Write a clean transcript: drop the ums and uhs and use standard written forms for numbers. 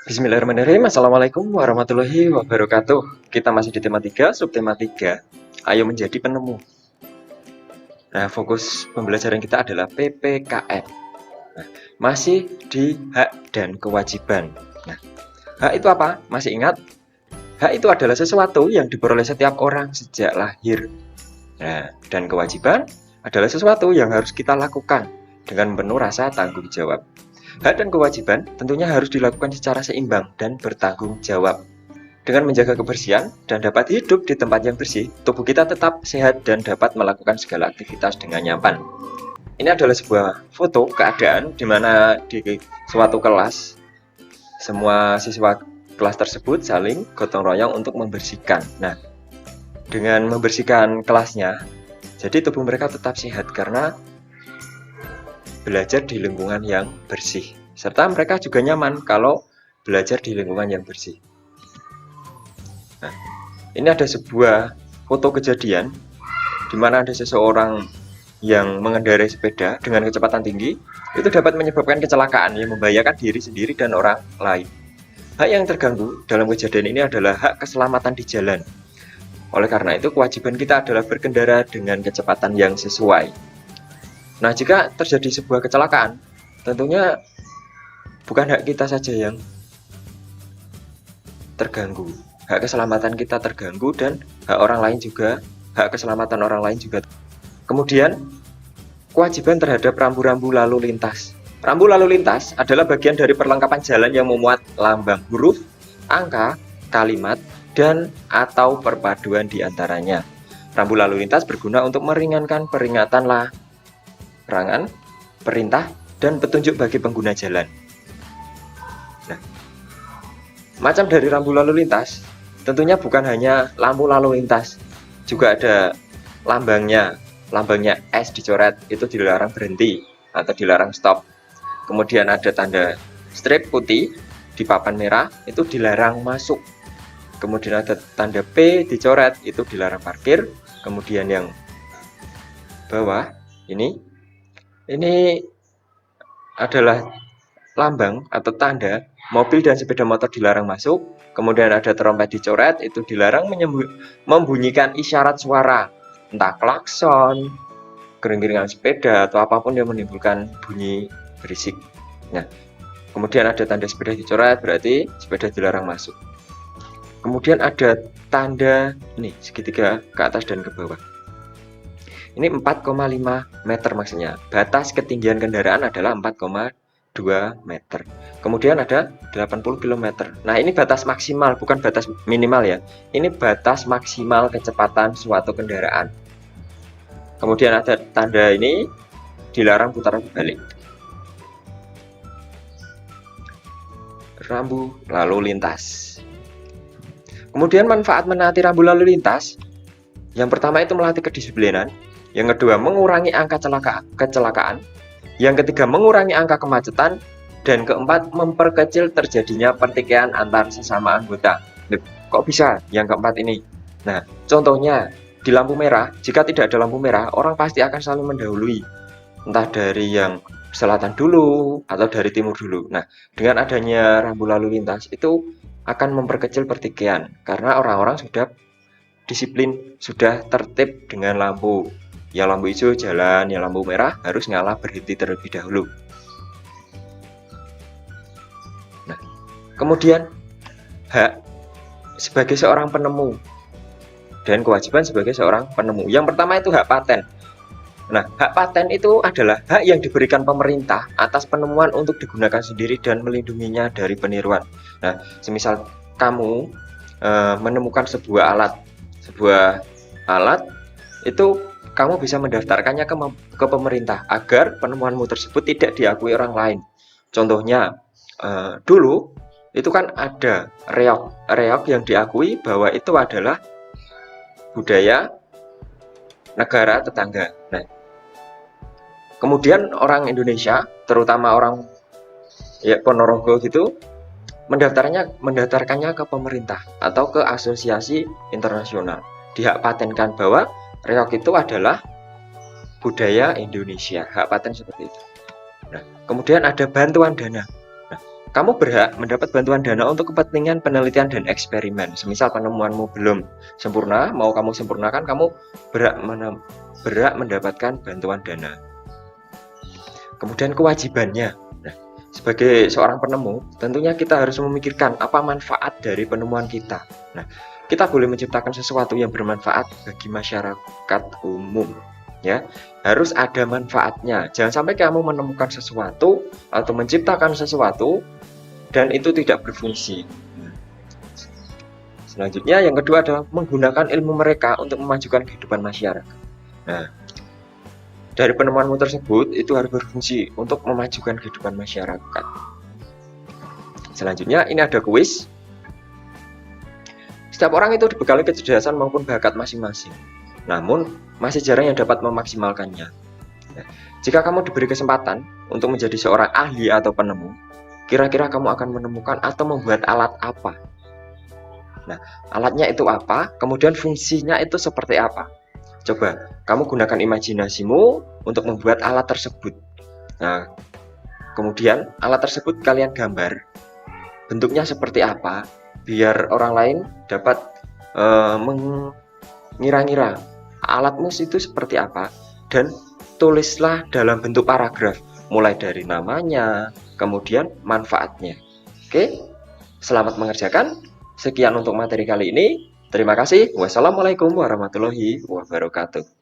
Bismillahirrahmanirrahim. Assalamualaikum warahmatullahi wabarakatuh. Kita masih di tema 3, subtema 3. Ayo menjadi penemu. Nah, fokus pembelajaran kita adalah PPKN. Nah, masih di hak dan kewajiban. Nah, hak itu apa? Masih ingat? Hak itu adalah sesuatu yang diperoleh setiap orang sejak lahir. Nah, dan kewajiban adalah sesuatu yang harus kita lakukan dengan penuh rasa tanggung jawab. Hak dan kewajiban tentunya harus dilakukan secara seimbang dan bertanggung jawab. Dengan menjaga kebersihan dan dapat hidup di tempat yang bersih, tubuh kita tetap sehat dan dapat melakukan segala aktivitas dengan nyaman. Ini adalah sebuah foto keadaan di mana di suatu kelas, semua siswa kelas tersebut saling gotong royong untuk membersihkan. Nah, dengan membersihkan kelasnya, jadi tubuh mereka tetap sehat karena belajar di lingkungan yang bersih, serta mereka juga nyaman kalau belajar di lingkungan yang bersih. Nah, ini ada sebuah foto kejadian di mana ada seseorang yang mengendarai sepeda dengan kecepatan tinggi, itu dapat menyebabkan kecelakaan yang membahayakan diri sendiri dan orang lain. Hak yang terganggu dalam kejadian ini adalah hak keselamatan di jalan. Oleh karena itu, kewajiban kita adalah berkendara dengan kecepatan yang sesuai. Nah, jika terjadi sebuah kecelakaan, tentunya bukan hak kita saja yang terganggu. Hak keselamatan kita terganggu dan hak orang lain juga, hak keselamatan orang lain juga. Kemudian, kewajiban terhadap rambu-rambu lalu lintas. Rambu lalu lintas adalah bagian dari perlengkapan jalan yang memuat lambang huruf, angka, kalimat, dan atau perpaduan di antaranya. Rambu lalu lintas berguna untuk meringankan peringatan larangan, perintah, dan petunjuk bagi pengguna jalan. Nah, macam dari rambu lalu lintas, tentunya bukan hanya lampu lalu lintas, juga ada lambangnya S dicoret, itu dilarang berhenti atau dilarang stop. Kemudian ada tanda strip putih di papan merah, itu dilarang masuk. Kemudian ada tanda P dicoret, itu dilarang parkir. Kemudian yang bawah ini adalah lambang atau tanda mobil dan sepeda motor dilarang masuk. Kemudian ada trompet dicoret, itu dilarang membunyikan isyarat suara, entah klakson, gering-geringan sepeda, atau apapun yang menimbulkan bunyi berisik. Nah, kemudian ada tanda sepeda dicoret, berarti sepeda dilarang masuk. Kemudian ada tanda ini segitiga ke atas dan ke bawah. Ini 4,5 meter maksudnya. Batas ketinggian kendaraan adalah 4,2 meter. Kemudian ada 80 km. Nah, ini batas maksimal, bukan batas minimal ya. Ini batas maksimal kecepatan suatu kendaraan. Kemudian ada tanda ini dilarang putar balik. Rambu lalu lintas. Kemudian manfaat menaati rambu lalu lintas. Yang pertama itu melatih kedisiplinan. Yang kedua, mengurangi angka kecelakaan. Yang ketiga, mengurangi angka kemacetan. Dan keempat, memperkecil terjadinya pertikaian antar sesama anggota. Kok bisa yang keempat ini? Nah, contohnya di lampu merah, jika tidak ada lampu merah, orang pasti akan selalu mendahului. Entah dari yang selatan dulu atau dari timur dulu. Nah, dengan adanya rambu lalu lintas itu akan memperkecil pertikaian karena orang-orang sudah disiplin, sudah tertib dengan lampu. Yang lampu hijau jalan, yang lampu merah harus ngalah berhenti terlebih dahulu. Nah, kemudian hak sebagai seorang penemu dan kewajiban sebagai seorang penemu. Yang pertama itu hak paten. Nah, hak paten itu adalah hak yang diberikan pemerintah atas penemuan untuk digunakan sendiri dan melindunginya dari peniruan. Nah, semisal kamu menemukan sebuah alat itu kamu bisa mendaftarkannya ke pemerintah agar penemuanmu tersebut tidak diakui orang lain. Contohnya, dulu itu kan ada reog yang diakui bahwa itu adalah budaya negara tetangga. Nah, kemudian orang Indonesia, terutama orang Ponorogo gitu, mendaftarkannya ke pemerintah atau ke asosiasi internasional. Dihak patenkan bahwa reog itu adalah budaya Indonesia, hak paten seperti itu. Nah, kemudian ada bantuan dana. Nah, Kamu berhak mendapat bantuan dana untuk kepentingan penelitian dan eksperimen. Semisal penemuanmu belum sempurna, mau kamu sempurnakan, kamu berhak mendapatkan bantuan dana. Kemudian kewajibannya. Nah, sebagai seorang penemu, tentunya kita harus memikirkan apa manfaat dari penemuan kita. Nah, kita boleh menciptakan sesuatu yang bermanfaat bagi masyarakat umum. Ya, harus ada manfaatnya. Jangan sampai kamu menemukan sesuatu atau menciptakan sesuatu dan itu tidak berfungsi. Selanjutnya yang kedua adalah menggunakan ilmu mereka untuk memajukan kehidupan masyarakat. Nah, dari penemuanmu tersebut itu harus berfungsi untuk memajukan kehidupan masyarakat. Selanjutnya ini ada kuis. Setiap orang itu dibekali kecerdasan maupun bakat masing-masing. Namun masih jarang yang dapat memaksimalkannya. Nah, jika kamu diberi kesempatan untuk menjadi seorang ahli atau penemu, kira-kira kamu akan menemukan atau membuat alat apa? Nah, alatnya itu apa? Kemudian fungsinya itu seperti apa? Coba, kamu gunakan imajinasimu untuk membuat alat tersebut. Nah, kemudian alat tersebut kalian gambar. Bentuknya seperti apa? Biar orang lain dapat mengira-ngira alatmu itu seperti apa. Dan tulislah dalam bentuk paragraf. Mulai dari namanya, kemudian manfaatnya. Oke, selamat mengerjakan. Sekian untuk materi kali ini. Terima kasih. Wassalamualaikum warahmatullahi wabarakatuh.